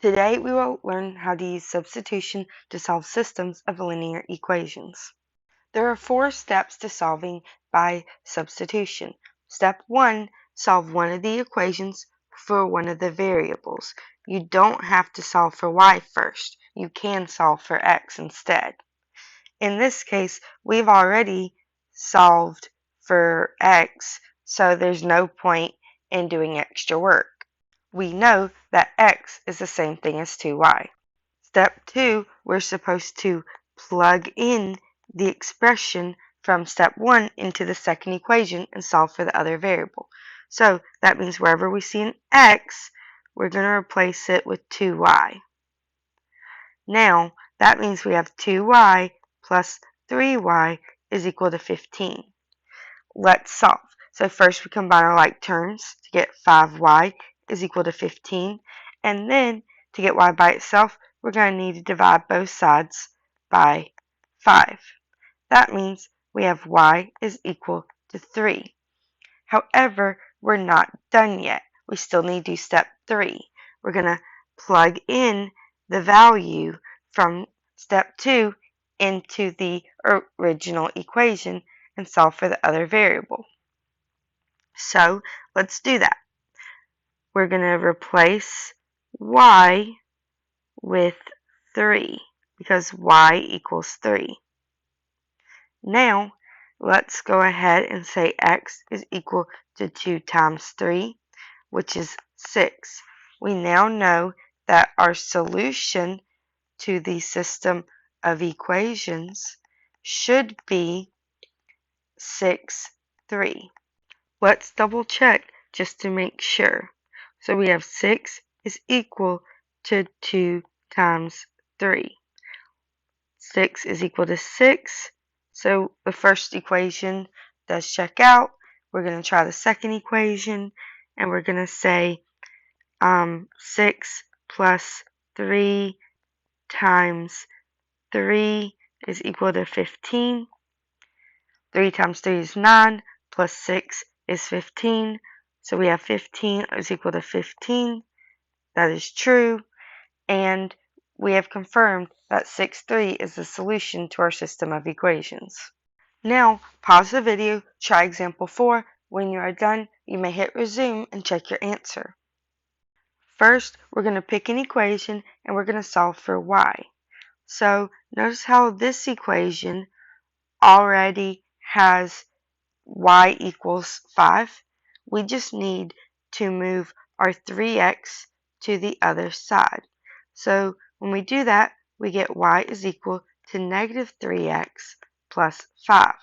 Today we will learn how to use substitution to solve systems of linear equations. There are 4 steps to solving by substitution. Step 1, solve one of the equations for one of the variables. You don't have to solve for y first. You can solve for x instead. In this case, we've already solved for x, so there's no point in doing extra work. We know that x is the same thing as 2y. Step 2, we're supposed to plug in the expression from step 1 into the second equation and solve for the other variable. So that means wherever we see an x, we're going to replace it with 2y. Now, that means we have 2y plus 3y is equal to 15. Let's solve. So first we combine our like terms to get 5y is equal to 15. And then to get y by itself, we're going to need to divide both sides by 5. That means we have y is equal to 3. However, we're not done yet. We still need to do step 3. We're going to plug in the value from step 2 into the original equation and solve for the other variable. So let's do that. We're going to replace y with 3 because y equals 3. Now let's go ahead and say x is equal to 2 times 3, which is 6. We now know that our solution to the system of equations should be 6, 3. Let's double check just to make sure. So we have 6 is equal to 2 times 3. 6 is equal to 6. So the first equation does check out. We're going to try the second equation, and we're going to say 6 plus 3 times 3 is equal to 15. 3 times 3 is 9, plus 6 is 15. So we have 15 is equal to 15. That is true. And we have confirmed that 6, 3 is the solution to our system of equations. Now, pause the video, try example 4. When you are done, you may hit resume and check your answer. First, we're going to pick an equation and we're going to solve for y. So notice how this equation already has y equals 5. We just need to move our 3x to the other side. So when we do that, we get y is equal to negative 3x plus 5.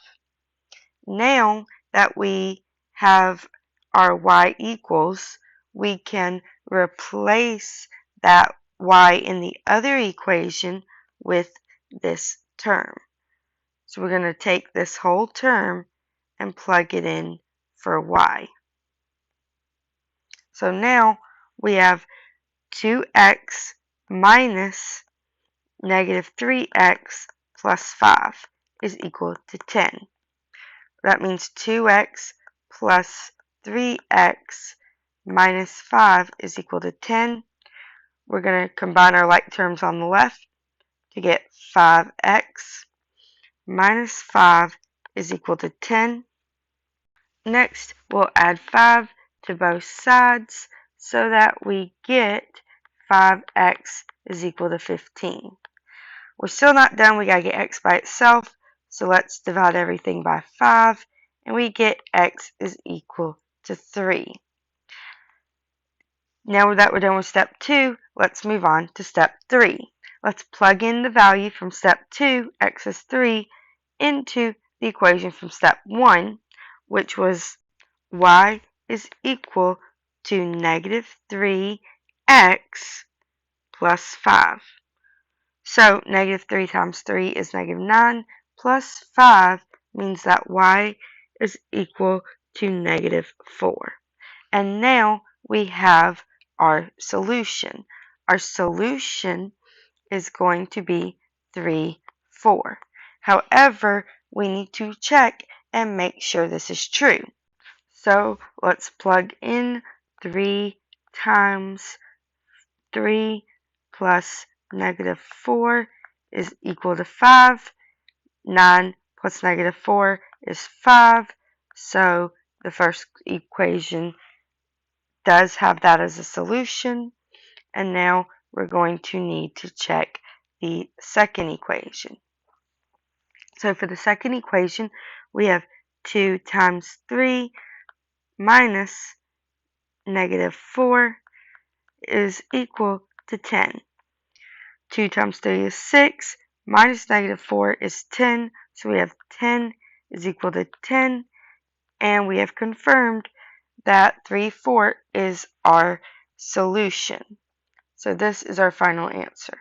Now that we have our y equals, we can replace that y in the other equation with this term. So we're going to take this whole term and plug it in for y. So now we have 2x minus negative 3x plus 5 is equal to 10. That means 2x plus 3x minus 5 is equal to 10. We're going to combine our like terms on the left to get 5x minus 5 is equal to 10. Next, we'll add 5 to both sides so that we get 5x is equal to 15. We're still not done. We got to get x by itself. So let's divide everything by 5, and we get x is equal to 3. Now that we're done with step 2, let's move on to step 3. Let's plug in the value from step 2, x is 3, into the equation from step 1, which was y is equal to negative 3x plus 5. So negative 3 times 3 is negative 9, plus 5 means that y is equal to negative 4. And now we have our solution. Our solution is going to be 3, 4. However, we need to check and make sure this is true. So let's plug in 3 times 3 plus negative 4 is equal to 5. 9 plus negative 4 is 5. So the first equation does have that as a solution. And now we're going to need to check the second equation. So for the second equation, we have 2 times 3 minus negative 4 is equal to 10. 2 times 3 is 6, minus negative 4 is 10, so we have 10 is equal to 10, and we have confirmed that 3/4 is our solution. So this is our final answer.